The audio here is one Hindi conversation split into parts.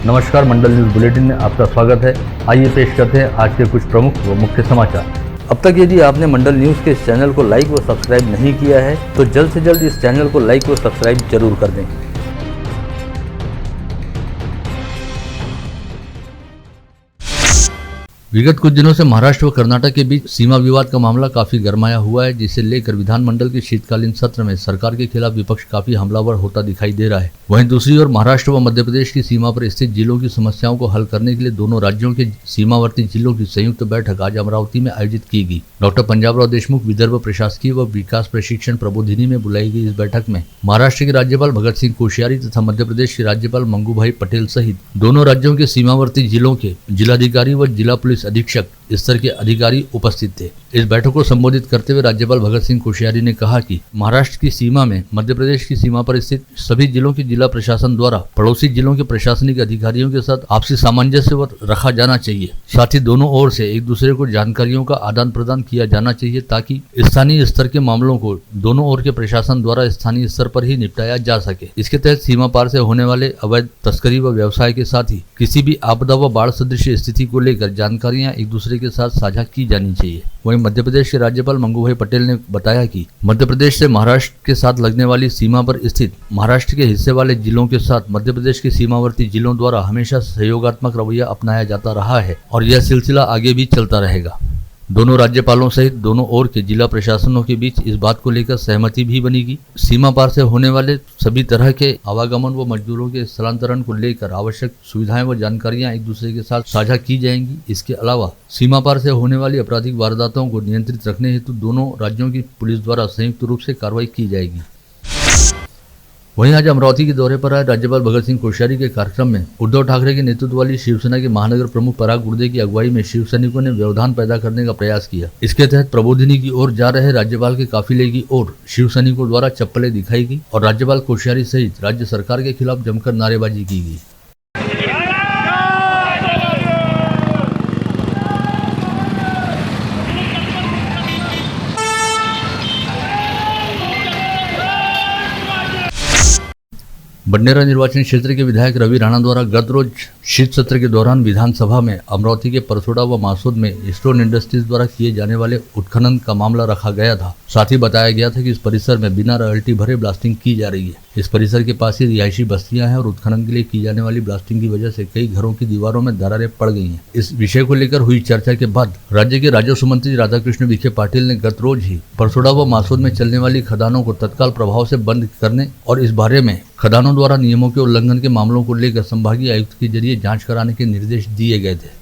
नमस्कार, मंडल न्यूज बुलेटिन में आपका स्वागत है। आइए पेश करते हैं आज के कुछ प्रमुख व मुख्य समाचार। अब तक यदि आपने मंडल न्यूज के इस चैनल को लाइक व सब्सक्राइब नहीं किया है तो जल्द से जल्द इस चैनल को लाइक व सब्सक्राइब जरूर कर दें। विगत कुछ दिनों से महाराष्ट्र व कर्नाटक के बीच सीमा विवाद का मामला काफी गरमाया हुआ है, जिसे लेकर विधानमंडल के शीतकालीन सत्र में सरकार के खिलाफ विपक्ष काफी हमलावर होता दिखाई दे रहा है। वहीं दूसरी ओर महाराष्ट्र व मध्य प्रदेश की सीमा पर स्थित जिलों की समस्याओं को हल करने के लिए दोनों राज्यों के सीमावर्ती जिलों की संयुक्त बैठक आज अमरावती में आयोजित की गई। डॉक्टर पंजाबराव देशमुख विदर्भ प्रशासकीय व विकास प्रशिक्षण प्रबोधिनी में बुलाई गई इस बैठक में महाराष्ट्र के राज्यपाल भगत सिंह कोश्यारी तथा मध्य प्रदेश के राज्यपाल मंगूभाई पटेल सहित दोनों राज्यों के सीमावर्ती जिलों के जिलाधिकारी व जिला पुलिस अधीक्षक स्तर के अधिकारी उपस्थित थे। इस बैठक को संबोधित करते हुए राज्यपाल भगत सिंह कोश्यारी ने कहा कि महाराष्ट्र की सीमा में मध्य प्रदेश की सीमा पर स्थित सभी जिलों के जिला प्रशासन द्वारा पड़ोसी जिलों के प्रशासनिक अधिकारियों के साथ आपसी सामंजस्य रखा जाना चाहिए। साथ ही दोनों ओर से एक दूसरे को जानकारियों का आदान प्रदान किया जाना चाहिए ताकि स्थानीय स्तर के मामलों को दोनों ओर के प्रशासन द्वारा स्थानीय स्तर पर ही निपटाया जा सके। इसके तहत सीमा पार से होने वाले अवैध तस्करी व व्यवसाय के साथ ही किसी भी आपदा व बाढ़ सदृश स्थिति को लेकर जानकारियां एक दूसरे के साथ साझा की जानी चाहिए। वहीं मध्य प्रदेश के राज्यपाल मंगूभाई पटेल ने बताया कि मध्य प्रदेश से महाराष्ट्र के साथ लगने वाली सीमा पर स्थित महाराष्ट्र के हिस्से वाले जिलों के साथ मध्य प्रदेश के सीमावर्ती जिलों द्वारा हमेशा सहयोगात्मक रवैया अपनाया जाता रहा है और यह सिलसिला आगे भी चलता रहेगा। दोनों राज्यपालों सहित दोनों ओर के जिला प्रशासनों के बीच इस बात को लेकर सहमति भी बनेगी। सीमा पार से होने वाले सभी तरह के आवागमन व मजदूरों के स्थलांतरण को लेकर आवश्यक सुविधाएं व जानकारियां एक दूसरे के साथ साझा की जाएंगी। इसके अलावा सीमा पार से होने वाली आपराधिक वारदातों को नियंत्रित रखने हेतु दोनों राज्यों की पुलिस द्वारा संयुक्त रूप से कार्रवाई की जाएगी। वहीं आज अमरावती के दौरे पर आए राज्यपाल भगत सिंह कोश्यारी के कार्यक्रम में उद्धव ठाकरे के नेतृत्व वाली शिवसेना के महानगर प्रमुख पराग गुर्दे की अगुवाई में शिव सैनिकों ने व्यवधान पैदा करने का प्रयास किया। इसके तहत प्रबोधिनी की ओर जा रहे राज्यपाल के काफिले की ओर शिव सैनिकों द्वारा चप्पलें दिखाई गई और राज्यपाल कोश्यारी सहित राज्य सरकार के खिलाफ जमकर नारेबाजी की गई। बडनेरा निर्वाचन क्षेत्र के विधायक रवि राणा द्वारा गत रोज शीत सत्र के दौरान विधानसभा में अमरावती के परसोड़ा व मासूद में स्टोन इंडस्ट्रीज द्वारा किए जाने वाले उत्खनन का मामला रखा गया था। साथ ही बताया गया था कि इस परिसर में बिना रॉयल्टी भरे ब्लास्टिंग की जा रही है। इस परिसर के पास ही रिहायशी बस्तियां हैं और उत्खनन के लिए की जाने वाली ब्लास्टिंग की वजह से कई घरों की दीवारों में दरारें पड़ गई हैं। इस विषय को लेकर हुई चर्चा के बाद राज्य के राजस्व मंत्री राधाकृष्ण विखे पाटिल ने गत रोज ही परसोड़ा व मासूद में चलने वाली खदानों को तत्काल प्रभाव से बंद करने और इस बारे में खदानों द्वारा नियमों के उल्लंघन के मामलों को लेकर संभागीय आयुक्त के जरिए जांच कराने के निर्देश दिए गए थे।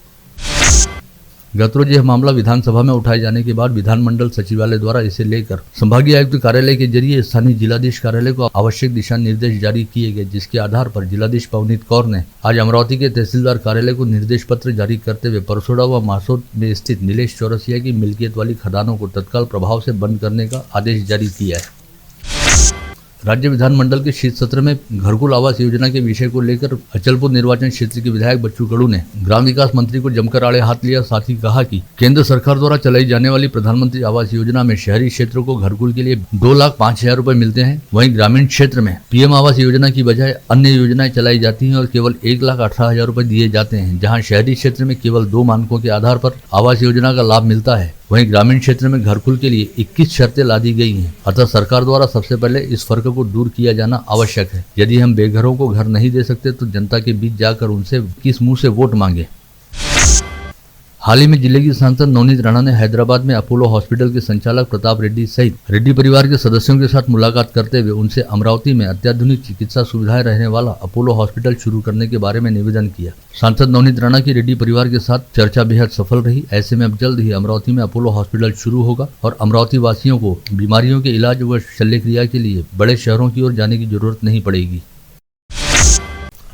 गत रोज यह मामला विधानसभा में उठाए जाने के बाद विधानमंडल सचिवालय द्वारा इसे लेकर संभागीय आयुक्त कार्यालय के जरिए स्थानीय जिलाधीश कार्यालय को आवश्यक दिशा निर्देश जारी किए गए, जिसके आधार पर जिलाधीश पवनीत कौर ने आज अमरावती के तहसीलदार कार्यालय को निर्देश पत्र जारी करते हुए परसोड़ा व मासूद में स्थित नीलेश चौरसिया की मिल्कियत वाली खदानों को तत्काल प्रभाव से बंद करने का आदेश जारी किया है। राज्य विधानमंडल के शीत सत्र में घरकुल आवास योजना के विषय को लेकर अचलपुर निर्वाचन क्षेत्र के विधायक बच्चू कडू ने ग्राम विकास मंत्री को जमकर आड़े हाथ लिया। साथ ही कहा कि केंद्र सरकार द्वारा चलाई जाने वाली प्रधानमंत्री आवास योजना में शहरी क्षेत्रों को घरकुल के लिए 2,05,000 रुपए मिलते हैं, वहीं ग्रामीण क्षेत्र में पीएम आवास योजना की बजाय अन्य योजनाएं चलाई जाती हैं और केवल 1,18,000 रुपए दिए जाते हैं। जहाँ शहरी क्षेत्र में केवल 2 मानकों के आधार पर आवास योजना का लाभ मिलता है, वहीं ग्रामीण क्षेत्र में घरकुल के लिए 21 शर्तें लादी गई हैं। अतः सरकार द्वारा सबसे पहले इस फर्क को दूर किया जाना आवश्यक है। यदि हम बेघरों को घर नहीं दे सकते तो जनता के बीच जाकर उनसे किस मुंह से वोट मांगे। हाल ही में जिले की सांसद नवनीत राणा ने हैदराबाद में अपोलो हॉस्पिटल के संचालक प्रताप रेड्डी सहित रेड्डी परिवार के सदस्यों के साथ मुलाकात करते हुए उनसे अमरावती में अत्याधुनिक चिकित्सा सुविधाएं रहने वाला अपोलो हॉस्पिटल शुरू करने के बारे में निवेदन किया। सांसद नवनीत राणा की रेड्डी परिवार के साथ चर्चा बेहद सफल रही। ऐसे में अब जल्द ही अमरावती में अपोलो हॉस्पिटल शुरू होगा और अमरावती वासियों को बीमारियों के इलाज व शल्य क्रिया के लिए बड़े शहरों की ओर जाने की जरूरत नहीं पड़ेगी।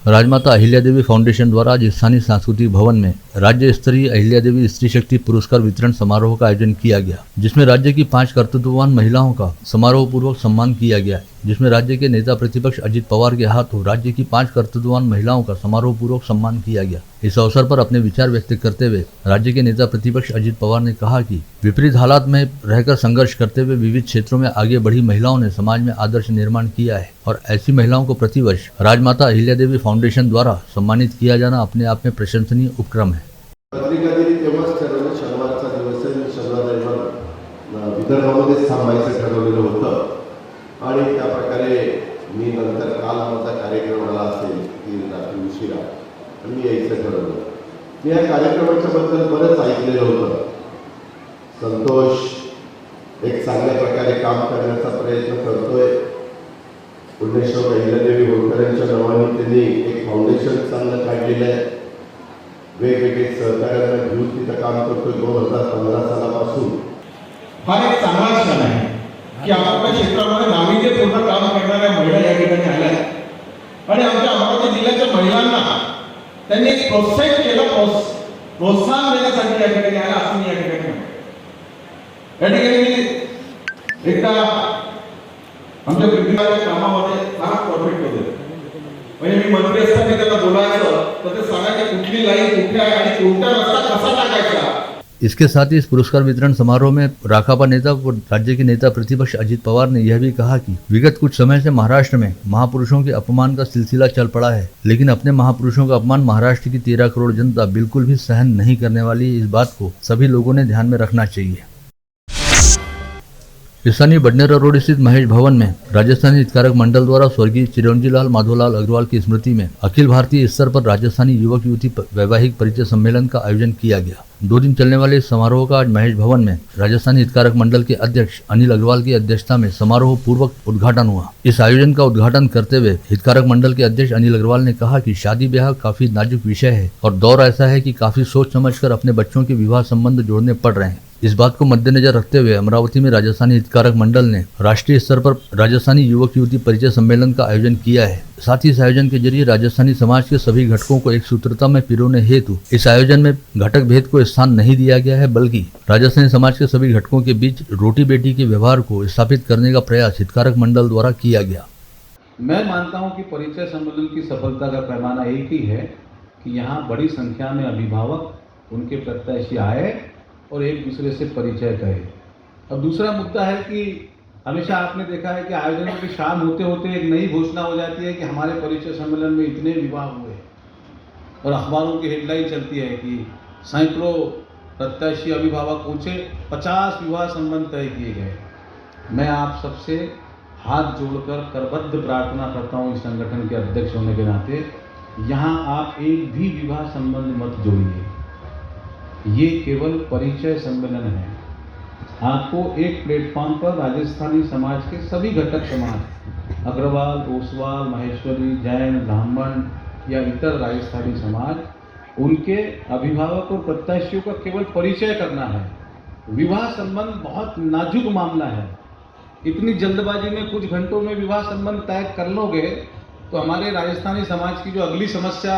राजमाता अहिल्या देवी फाउंडेशन द्वारा आज स्थानीय सांस्कृतिक भवन में राज्य स्तरीय अहिल्या देवी स्त्री शक्ति पुरस्कार वितरण समारोह का आयोजन किया गया, जिसमें राज्य की 5 कर्तव्यवान महिलाओं का समारोह पूर्वक सम्मान किया गया। जिसमें राज्य के नेता प्रतिपक्ष अजित पवार के हाथों राज्य की 5 कर्तव्यवान महिलाओं का समारोह पूर्वक सम्मान किया गया। इस अवसर पर अपने विचार व्यक्त करते हुए राज्य के नेता प्रतिपक्ष अजित पवार ने कहा कि विपरीत हालात में रहकर संघर्ष करते हुए विविध क्षेत्रों में आगे बढ़ी महिलाओं ने समाज में आदर्श निर्माण किया है और ऐसी महिलाओं को प्रतिवर्ष राजमाता अहिल्या देवी फाउंडेशन द्वारा सम्मानित किया जाना अपने आप में प्रशंसनीय उपक्रम है। पत्रिका दिली तेव्हाच ठरवलं, शनिवारचा दिवस आहे, शनिवार विदर्भामध्येच थांबायचं ठरवलेलं होतं आणि त्या प्रकारे मी नंतर काल माझा कार्यक्रम आला असेल की रात्री उशिरा मी यायचं ठरवलं। मी या कार्यक्रमाच्या बद्दल बरंच ऐकलेलं होतं। संतोष एक चांगल्या प्रकारे काम करण्याचा प्रयत्न करतोय। पुण्यश्लोक अहिल्यादेवी होळकरांच्या नावाने त्यांनी एक फाउंडेशन चांगलं काढलेलं आहे। वेगवेगळे सहकार्यांना घेऊन तिथं काम करतोय 2015 सालापासून। हा एक चांगला क्षण आहे की आपल्या क्षेत्रामध्ये नाविन्यपूर्ण काम करणाऱ्या महिला या ठिकाणी आल्या आणि आमच्या अमरावती जिल्ह्याच्या महिलांना त्यांनी एक प्रोत्साहित केलं, प्रोत्साहन देण्यासाठी या ठिकाणी आल्या असं मी या ठिकाणी मी एकदा आमच्या प्रतिनिधीच्या कामामध्ये फार परफेक्ट होते। म्हणजे मी मंत्री असताना त्यांना बोलायचं तर ते सांगायचे कुठली लाईन कुठे आहे आणि कोणता रस्ता कसा टाकायचा। इसके साथ ही इस पुरस्कार वितरण समारोह में राकापा नेता और राज्य के नेता प्रतिपक्ष अजित पवार ने यह भी कहा कि विगत कुछ समय से महाराष्ट्र में महापुरुषों के अपमान का सिलसिला चल पड़ा है, लेकिन अपने महापुरुषों का अपमान महाराष्ट्र की 13 करोड़ जनता बिल्कुल भी सहन नहीं करने वाली। इस बात को सभी लोगों ने ध्यान में रखना चाहिए। स्थानीय बडनेरा रोड स्थित महेश भवन में राजस्थानी हितकारक मंडल द्वारा स्वर्गीय चिरंजी लाल माधोलाल अग्रवाल की स्मृति में अखिल भारतीय स्तर पर राजस्थानी युवक युवती वैवाहिक परिचय सम्मेलन का आयोजन किया गया। 2 दिन चलने वाले इस समारोह का आज महेश भवन में राजस्थानी हितकारक मंडल के अध्यक्ष अनिल अग्रवाल की अध्यक्षता में समारोह पूर्वक उद्घाटन हुआ। इस आयोजन का उद्घाटन करते हुए हितकारक मंडल के अध्यक्ष अनिल अग्रवाल ने कहा कि शादी ब्याह काफी नाजुक विषय है और दौर ऐसा है कि काफी सोच समझकर अपने बच्चों के विवाह संबंध जोड़ने पड़ रहे हैं। इस बात को मद्देनजर रखते हुए अमरावती में राजस्थानी हितकारक मंडल ने राष्ट्रीय स्तर पर राजस्थानी युवक युवती परिचय सम्मेलन का आयोजन किया है। साथ ही इस आयोजन के जरिए राजस्थानी समाज के सभी घटकों को एक सूत्रता में पिरोने हेतु इस आयोजन में घटक भेद को स्थान नहीं दिया गया है, बल्कि राजस्थानी समाज के सभी घटकों के बीच रोटी बेटी के व्यवहार को स्थापित करने का प्रयास हितकारक मंडल द्वारा किया गया। मैं मानता हूं कि परिचय सम्मेलन की सफलता का पैमाना एक ही है कि यहाँ बड़ी संख्या में अभिभावक उनके प्रत्याशी आए और एक दूसरे से परिचय करे। अब दूसरा मुद्दा है कि हमेशा आपने देखा है कि आयोजनों की शाम होते होते एक नई घोषणा हो जाती है कि हमारे परिचय सम्मेलन में इतने विवाह हुए और अखबारों की हेडलाइन चलती है कि सैकड़ों प्रत्याशी अभिभावक पहुँचे, 50 विवाह संबंध तय किए गए। मैं आप सबसे हाथ जोड़कर करबद्ध प्रार्थना करता हूँ इस संगठन के अध्यक्ष होने के नाते, यहाँ आप एक भी विवाह संबंध मत जोड़िए। ये केवल परिचय सम्मेलन है। आपको एक प्लेटफॉर्म पर राजस्थानी समाज के सभी घटक समाज, अग्रवाल, ओसवाल, माहेश्वरी, जैन, ब्राह्मण या इतर राजस्थानी समाज, उनके अभिभावक और प्रत्याशियों का केवल परिचय करना है। विवाह संबंध बहुत नाजुक मामला है। इतनी जल्दबाजी में कुछ घंटों में विवाह संबंध तय कर लोगे तो हमारे राजस्थानी समाज की जो अगली समस्या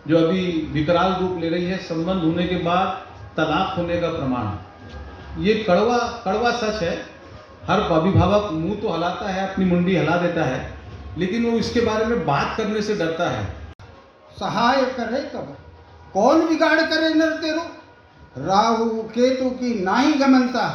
जो अभी विकराल रूप ले रही है, संबंध होने के बाद तलाक होने का प्रमाण, ये कड़वा सच है। हर अभिभावक मुंह तो हिलाता है, अपनी मुंडी हिला देता है, लेकिन वो इसके बारे में बात करने से डरता है। सहाय करे तब कौन बिगाड़ करे नर तेरो, राहु केतु की नाही गमनता,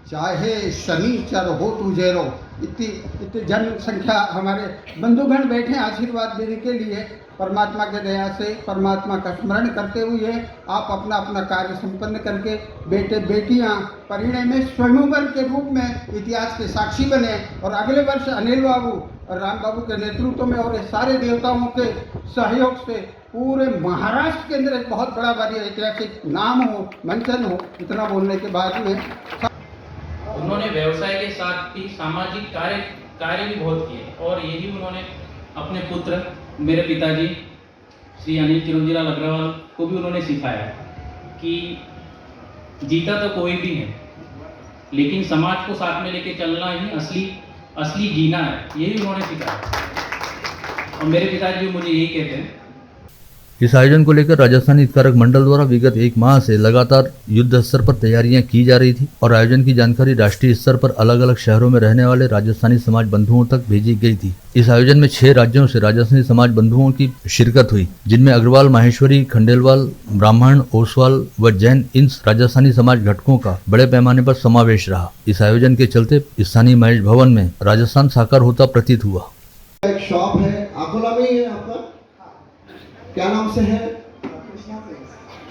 चाहे शनिचर हो तुझेरो। इतनी जनसंख्या हमारे बंधुगण बैठे आशीर्वाद देने के लिए। परमात्मा के दया से परमात्मा का स्मरण करते हुए आप अपना अपना कार्य संपन्न करके बेटे बेटियां परिणय में स्वयंवर के रूप में इतिहास के साक्षी बने और अगले वर्ष अनिल बाबू और राम बाबू के नेतृत्व में और सारे देवताओं के सहयोग से पूरे महाराष्ट्र के अंदर एक बहुत बड़ा भारी ऐतिहासिक नाम हो, मंचन हो। इतना बोलने के बाद में उन्होंने व्यवसाय के साथ ही सामाजिक कार्य भी बहुत किए और यही उन्होंने अपने पुत्र मेरे पिताजी श्री अनिल चिरंजीलाल अग्रवाल को भी उन्होंने सिखाया कि जीता तो कोई भी है, लेकिन समाज को साथ में लेके चलना ही असली जीना है। यही उन्होंने सिखाया और मेरे पिताजी मुझे यही कहते हैं। इस आयोजन को लेकर राजस्थानी हितकारक मंडल द्वारा विगत एक माह से लगातार युद्ध स्तर पर तैयारियां की जा रही थी और आयोजन की जानकारी राष्ट्रीय स्तर पर अलग अलग शहरों में रहने वाले राजस्थानी समाज बंधुओं तक भेजी गई थी। इस आयोजन में 6 राज्यों से राजस्थानी समाज बंधुओं की शिरकत हुई, जिनमें अग्रवाल, माहेश्वरी, खंडेलवाल, ब्राह्मण, ओसवाल व जैन इन राजस्थानी समाज घटकों का बड़े पैमाने पर समावेश रहा। इस आयोजन के चलते स्थानीय महेश भवन में राजस्थान साकार होता प्रतीत हुआ। एक शॉप है अकोला में ही है आपका, क्या नाम से है?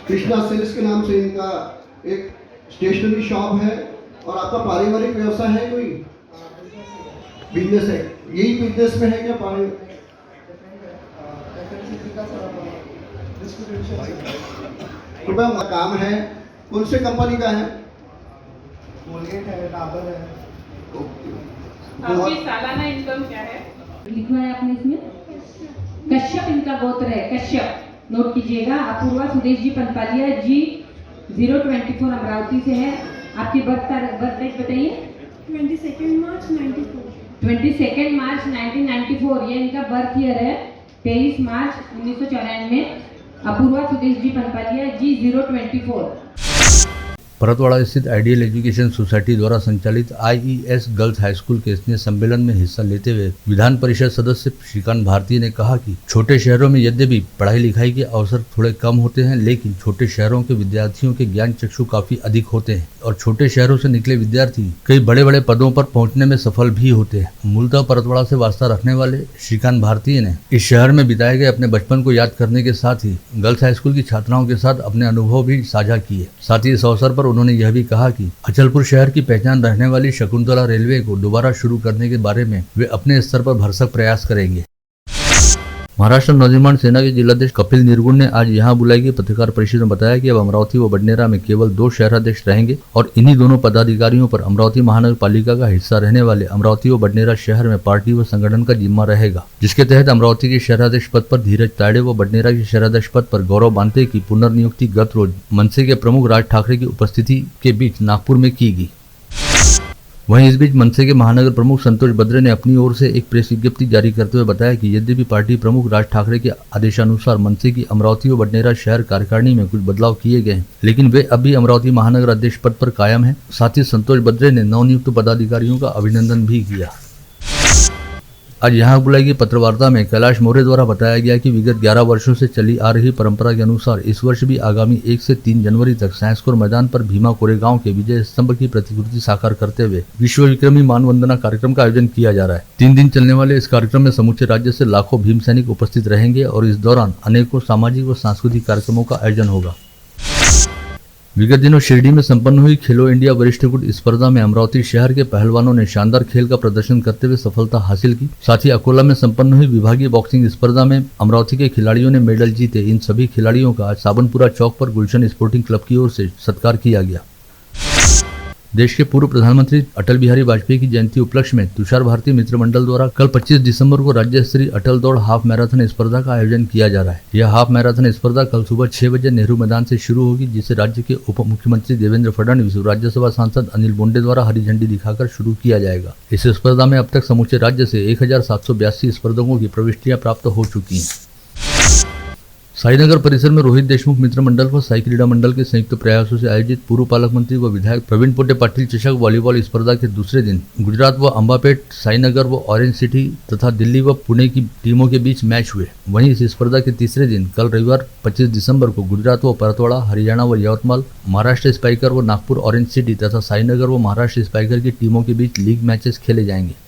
कृष्णा सिल्क्स के नाम से इनका एक स्टेशनरी शॉप है। और आपका पारिवारिक व्यवसाय है कोई बिजनेस है? यही बिजनेस में है क्या रुपया काम है? कौन से कंपनी का है? कोलगेट है, डाबर है। आपकी सालाना इनकम क्या है? लिखा है आपने इसमें कश्यप इनका गोत्र है, कश्यप नोट कीजिएगा। अपूर्वा सुदेश जी पनपालिया जी 024 अमरावती से है। आपकी बर्थ डेट बताइए। 22 मार्च 94। 22 मार्च 1994 ये इनका बर्थ ईयर है। 23 मार्च 1994 अपूर्वा सुदेश जी पनपालिया जी 024। परतवाड़ा स्थित आइडियल एजुकेशन सोसाइटी द्वारा संचालित IES गर्ल्स हाई स्कूल के स्नेह सम्मेलन में हिस्सा लेते हुए विधान परिषद सदस्य श्रीकांत भारती ने कहा कि छोटे शहरों में यद्यपि पढ़ाई लिखाई के अवसर थोड़े कम होते हैं, लेकिन छोटे शहरों के विद्यार्थियों के ज्ञान चक्षु काफी अधिक होते हैं और छोटे शहरों से निकले विद्यार्थी कई बड़े बड़े पदों पर पहुंचने में सफल भी होते हैं। मूलतः परतवाड़ा से वास्ता रखने वाले श्रीकांत भारती ने इस शहर में बिताए गए अपने बचपन को याद करने के साथ ही गर्ल्स हाई स्कूल की छात्राओं के साथ अपने अनुभव भी साझा किए। साथ ही इस अवसर पर उन्होंने यह भी कहा कि अचलपुर शहर की पहचान रहने वाली शकुंतला रेलवे को दोबारा शुरू करने के बारे में वे अपने स्तर पर भरसक प्रयास करेंगे। महाराष्ट्र नवनिर्माण सेना के जिलाध्यक्ष कपिल निर्गुण ने आज यहां बुलाई गई पत्रकार परिषद में बताया कि अब अमरावती व बडनेरा में केवल 2 शहराध्यक्ष रहेंगे और इन्हीं दोनों पदाधिकारियों पर अमरावती महानगर पालिका का हिस्सा रहने वाले अमरावती व बडनेरा शहर में पार्टी व संगठन का जिम्मा रहेगा, जिसके तहत अमरावती के शहराध्यक्ष पद पर धीरज ताड़े व बडनेरा के शहराध्यक्ष पद पर गौरव बांते की पुनर्नियुक्ति गत रोज मनसे के प्रमुख राज ठाकरे की उपस्थिति के बीच नागपुर में की गई। वहीं इस बीच मनसे के महानगर प्रमुख संतोष बद्रे ने अपनी ओर से एक प्रेस विज्ञप्ति जारी करते हुए बताया कि यद्यपि पार्टी प्रमुख राज ठाकरे के आदेशानुसार मनसे की अमरावती और बडनेरा शहर कार्यकारिणी में कुछ बदलाव किए गए हैं, लेकिन वे अब भी अमरावती महानगर अध्यक्ष पद पर कायम हैं। साथ ही संतोष बद्रे ने नवनियुक्त पदाधिकारियों का अभिनंदन भी किया। आज यहाँ बुलाई गई पत्रवार्ता में कैलाश मौर्य द्वारा बताया गया कि विगत 11 वर्षों से चली आ रही परंपरा के अनुसार इस वर्ष भी आगामी 1 से 3 जनवरी तक साइंसकोर मैदान पर भीमा कोरेगांव के विजय स्तंभ की प्रतिकृति साकार करते हुए विश्व विक्रमी मानवंदना कार्यक्रम का आयोजन किया जा रहा है। 3 दिन चलने वाले इस कार्यक्रम में समूचे राज्य से लाखों भीम सैनिक उपस्थित रहेंगे और इस दौरान अनेकों सामाजिक व सांस्कृतिक कार्यक्रमों का आयोजन होगा। विगत दिनों शिरडी में संपन्न हुई खेलो इंडिया वरिष्ठ गुट स्पर्धा में अमरावती शहर के पहलवानों ने शानदार खेल का प्रदर्शन करते हुए सफलता हासिल की। साथ ही अकोला में संपन्न हुई विभागीय बॉक्सिंग स्पर्धा में अमरावती के खिलाड़ियों ने मेडल जीते। इन सभी खिलाड़ियों का आज साबनपुरा चौक पर गुलशन स्पोर्टिंग क्लब की ओर से सत्कार किया गया। देश के पूर्व प्रधानमंत्री अटल बिहारी वाजपेयी की जयंती उपलक्ष्य में तुषार भारती मित्र मंडल द्वारा कल 25 दिसंबर को राज्य स्तरीय अटल दौड़ हाफ मैराथन स्पर्धा का आयोजन किया जा रहा है। यह हाफ मैराथन स्पर्धा कल सुबह 6 बजे नेहरू मैदान से शुरू होगी, जिसे राज्य के उप मुख्यमंत्री देवेंद्र फडणवीस और राज्यसभा सांसद अनिल बोंडे द्वारा हरी झंडी दिखाकर शुरू किया जाएगा। इस स्पर्धा में अब तक समूचे राज्य से 1782 स्पर्धकों की प्रविष्टियां प्राप्त हो चुकी हैं। साईनगर परिसर में रोहित देशमुख मित्र मंडल व साई क्रीडा मंडल के संयुक्त प्रयासों से आयोजित पूर्व पालक मंत्री व विधायक प्रवीण पोटे पाटिल चषक वॉलीबॉल स्पर्धा के दूसरे दिन गुजरात व अंबापेट, साईनगर व ऑरेंज सिटी तथा दिल्ली व पुणे की टीमों के बीच मैच हुए। वहीं इस स्पर्धा के तीसरे दिन कल रविवार 25 दिसंबर को गुजरात व परतवाड़ा, हरियाणा व यवतमाल, महाराष्ट्र स्पाइकर व नागपुर ऑरेंज सिटी तथा साईनगर व महाराष्ट्र स्पाइकर की टीमों के बीच लीग मैचेस खेले जाएंगे।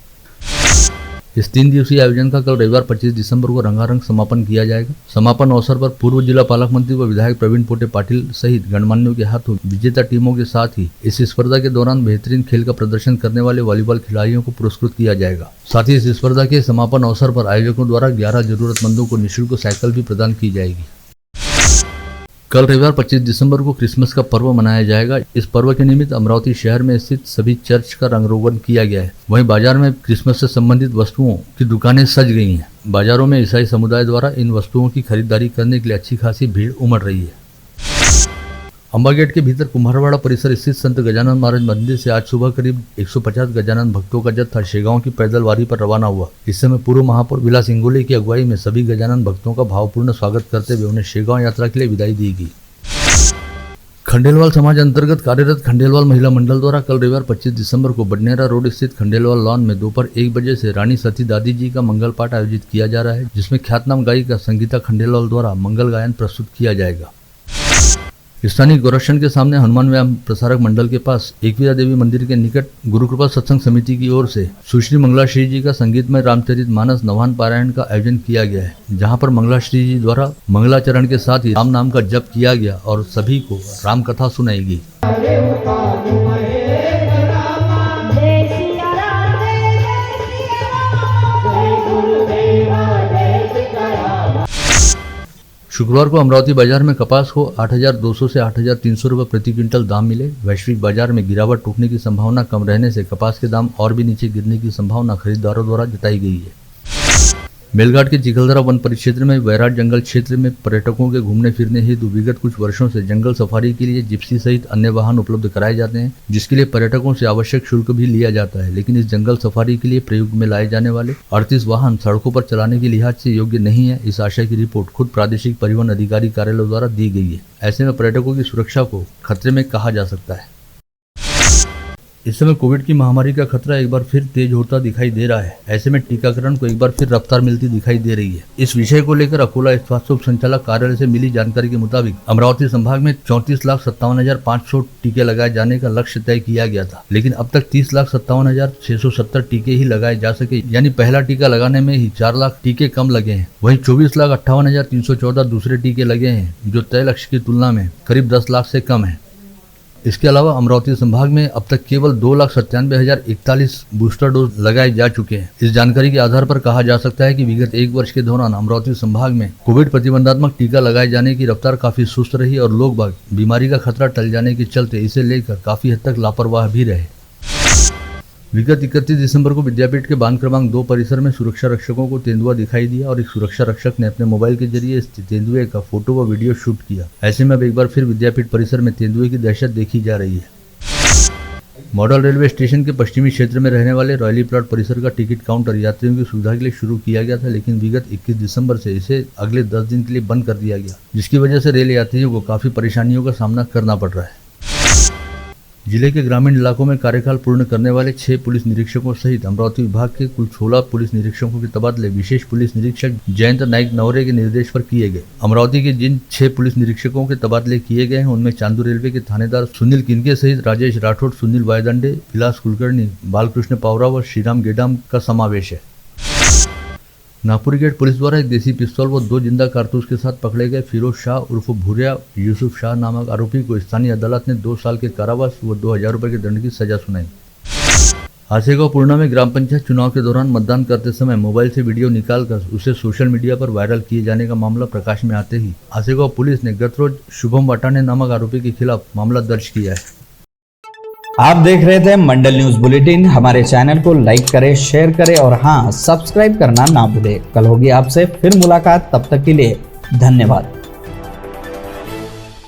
इस 3 दिवसीय आयोजन का कल रविवार 25 दिसंबर को रंगारंग समापन किया जाएगा। समापन अवसर पर पूर्व जिला पालक मंत्री व विधायक प्रवीण पोटे पाटिल सहित गणमान्यों के हाथों विजेता टीमों के साथ ही इस स्पर्धा के दौरान बेहतरीन खेल का प्रदर्शन करने वाले वॉलीबॉल खिलाड़ियों को पुरस्कृत किया जाएगा। साथ ही इस स्पर्धा के समापन अवसर पर आयोजकों द्वारा 11 जरूरतमंदों को निःशुल्क साइकिल भी प्रदान की जाएगी। कल रविवार 25 दिसंबर को क्रिसमस का पर्व मनाया जाएगा। इस पर्व के निमित्त अमरावती शहर में स्थित सभी चर्च का रंगरोगन किया गया है। वहीं बाजार में क्रिसमस से संबंधित वस्तुओं की दुकानें सज गई हैं। बाजारों में ईसाई समुदाय द्वारा इन वस्तुओं की खरीदारी करने के लिए अच्छी खासी भीड़ उमड़ रही है। अंबा गेट के भीतर कुम्हारवाड़ा परिसर स्थित संत गजानन महाराज मंदिर से आज सुबह करीब 150 गजानन भक्तों का जत्था शेगांव की पैदल वारी पर रवाना हुआ। इस समय पूर्व महापौर विलास इंगोले की अगुवाई में सभी गजानन भक्तों का भावपूर्ण स्वागत करते हुए उन्हें शेगांव यात्रा के लिए विदाई दी गई। खंडेलवाल समाज अंतर्गत कार्यरत खंडेलवाल महिला मंडल द्वारा कल रविवार 25 दिसंबर को बडनेरा रोड स्थित खंडेलवाल लॉन में दोपहर 1 बजे से रानी सती दादी जी का मंगल पाठ आयोजित किया जा रहा है, जिसमें ख्यातनाम गायिका संगीता खंडेलवाल द्वारा मंगल गायन प्रस्तुत किया जाएगा। स्थानीय गोरक्षण के सामने हनुमान व्यायाम प्रसारक मंडल के पास एकविरा देवी मंदिर के निकट गुरुकृपा सत्संग समिति की ओर से सुश्री मंगलाश्री जी का संगीतमय रामचरित मानस नवान पारायण का आयोजन किया गया है, जहां पर मंगलाश्री जी द्वारा मंगलाचरण के साथ ही राम नाम का जप किया गया और सभी को राम कथा सुनाई गई। शुक्रवार को अमरावती बाजार में कपास को 8,200 से 8,300 रुपये प्रति क्विंटल दाम मिले। वैश्विक बाजार में गिरावट रुकने की संभावना कम रहने से कपास के दाम और भी नीचे गिरने की संभावना खरीदारों द्वारा जताई गई है। मेलघाट के चिखलदरा वन परिक्षेत्र में वैराट जंगल क्षेत्र में पर्यटकों के घूमने फिरने हेतु विगत कुछ वर्षों से जंगल सफारी के लिए जिप्सी सहित अन्य वाहन उपलब्ध कराए जाते हैं, जिसके लिए पर्यटकों से आवश्यक शुल्क भी लिया जाता है। लेकिन इस जंगल सफारी के लिए प्रयोग में लाए जाने वाले 38 वाहन सड़कों पर चलाने के लिहाज से योग्य नहीं है। इस आशय की रिपोर्ट खुद प्रादेशिक परिवहन अधिकारी कार्यालय द्वारा दी गई है। ऐसे में पर्यटकों की सुरक्षा को खतरे में कहा जा सकता है। इस समय कोविड की महामारी का खतरा एक बार फिर तेज होता दिखाई दे रहा है। ऐसे में टीकाकरण को एक बार फिर रफ्तार मिलती दिखाई दे रही है। इस विषय को लेकर अकोला स्वास्थ्य उप संचालक कार्यालय से मिली जानकारी के मुताबिक अमरावती संभाग में 34,57,500 टीके लगाए जाने का लक्ष्य तय किया गया था, लेकिन अब तक 30,57,670 टीके ही लगाए जा सके, यानी पहला टीका लगाने में ही 4 लाख टीके कम लगे हैं। वहीं 24,58,314 दूसरे टीके लगे हैं, जो तय लक्ष्य की तुलना में करीब 10 लाख से कम है। इसके अलावा अमरावती संभाग में अब तक केवल 2,97,041 बूस्टर डोज लगाए जा चुके हैं। इस जानकारी के आधार पर कहा जा सकता है कि विगत 1 वर्ष के दौरान अमरावती संभाग में कोविड प्रतिबंधात्मक टीका लगाए जाने की रफ्तार काफी सुस्त रही और लोग बाग बीमारी का खतरा टल जाने के चलते इसे लेकर काफी हद तक लापरवाह भी रहे। विगत 31 दिसंबर को विद्यापीठ के बांध क्रमांक 2 परिसर में सुरक्षा रक्षकों को तेंदुआ दिखाई दिया और एक सुरक्षा रक्षक ने अपने मोबाइल के जरिए इस तेंदुए का फोटो व वीडियो शूट किया। ऐसे में अब एक बार फिर विद्यापीठ परिसर में तेंदुए की दहशत देखी जा रही है। मॉडल रेलवे स्टेशन के पश्चिमी क्षेत्र में रहने वाले रॉयली प्लॉट परिसर का टिकट काउंटर यात्रियों की सुविधा के लिए शुरू किया गया था, लेकिन विगत 21 दिसंबर से इसे अगले 10 दिन के लिए बंद कर दिया गया, जिसकी वजह से रेल यात्रियों को काफी परेशानियों का सामना करना पड़ रहा है। जिले के ग्रामीण इलाकों में कार्यकाल पूर्ण करने वाले 6 पुलिस निरीक्षकों सहित अमरावती विभाग के कुल 16 पुलिस निरीक्षकों के तबादले विशेष पुलिस निरीक्षक जयंत नाइक नवरे के निर्देश पर किए गए। अमरावती के जिन 6 पुलिस निरीक्षकों के तबादले किए गए हैं उनमें चांदू रेलवे के थानेदार सुनील किनके सहित राजेश राठौड़, सुनील वायदंडे, विलास कुलकर्णी, बालकृष्ण पावरा व श्रीराम गेडाम का समावेश है। नागपुर गेट पुलिस द्वारा एक देसी पिस्तौल व 2 जिंदा कारतूस के साथ पकड़े गए फिरोज शाह उर्फ भूरिया यूसुफ शाह नामक आरोपी को स्थानीय अदालत ने 2 साल के कारावास व 2,000 रुपये के दंड की सजा सुनाई। आसेगांव पूर्णा में ग्राम पंचायत चुनाव के दौरान मतदान करते समय मोबाइल से वीडियो निकालकर उसे सोशल मीडिया पर वायरल किए जाने का मामला प्रकाश में आते ही आसेगांव पुलिस ने गत रोज शुभम वाटाने नामक आरोपी के खिलाफ मामला दर्ज किया है। आप देख रहे थे मंडल न्यूज बुलेटिन। हमारे चैनल को लाइक करें, शेयर करें और हाँ, सब्सक्राइब करना ना भूलें। कल होगी आपसे फिर मुलाकात, तब तक के लिए धन्यवाद।